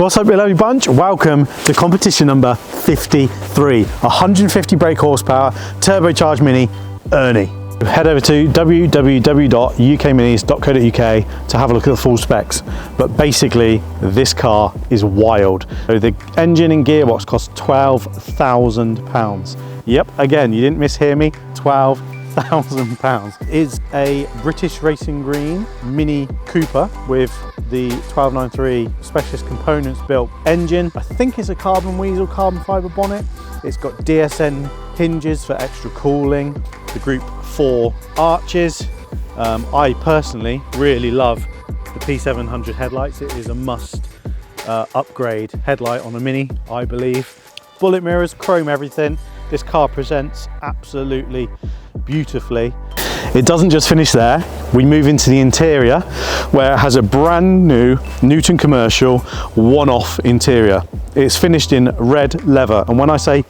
What's up, lovely bunch? Welcome to competition number 53, 150 brake horsepower, turbocharged Mini, Ernie. Head over to www.ukminis.co.uk to have a look at the full specs. But basically, this car is wild. So the engine and gearbox cost £12,000. Yep, again, you didn't mishear me, £12,000. Is a British Racing Green Mini Cooper with the 1293 specialist components built engine. I think it's a carbon weasel, carbon fiber bonnet. It's got DSN hinges for extra cooling, the Group 4 arches. I personally really love the P700 headlights. It is a must upgrade headlight on a Mini, I believe. Bullet mirrors, chrome everything. This car presents absolutely beautifully. It doesn't just finish there. We move into the interior where it has a brand new Newton Commercial one-off interior. It's finished in red leather, and when I say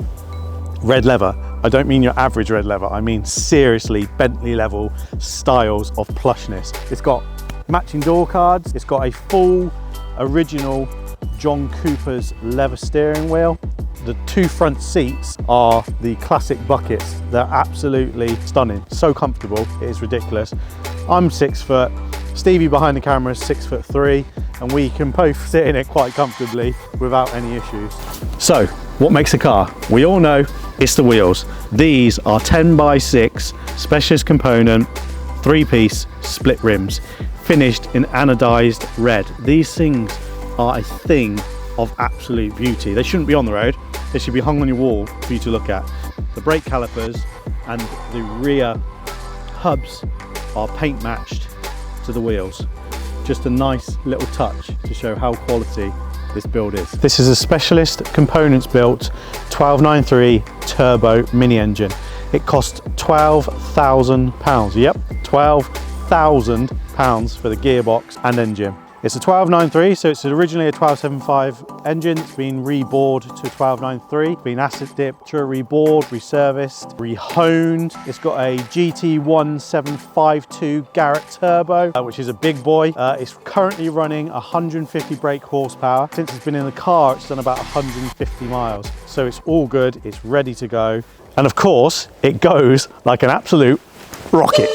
red leather, I don't mean your average red leather. I mean seriously Bentley level styles of plushness. It's got matching door cards. It's got a full original John Cooper's leather steering wheel. The two front seats are the classic buckets. They're absolutely stunning, so comfortable, it is ridiculous. I'm 6 foot, Stevie behind the camera is 6'3", and we can both sit in it quite comfortably without any issues. So, what makes a car? We all know it's the wheels. These are 10x6 specialist component, 3-piece split rims, finished in anodized red. These things are a thing of absolute beauty. They shouldn't be on the road. They should be hung on your wall for you to look at. The brake calipers and the rear hubs are paint matched to the wheels. Just a nice little touch to show how quality this build is. This is a specialist components built 1293 turbo mini engine. It cost £12,000. Yep, £12,000 for the gearbox and engine. It's a 1293, so it's originally a 1275 engine. It's been rebored to 1293, been acid dipped, rebored, reserviced, rehoned. It's got a GT1752 Garrett turbo, which is a big boy. It's currently running 150 brake horsepower. Since it's been in the car, it's done about 150 miles. So it's all good, it's ready to go. And of course, it goes like an absolute rocket.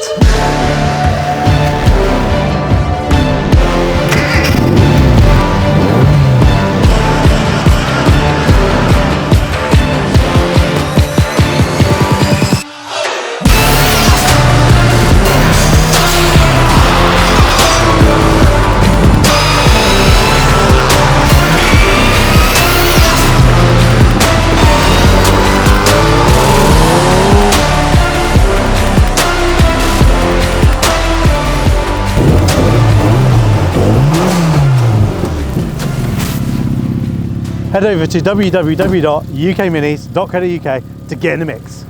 Head over to www.ukminis.co.uk to get in the mix.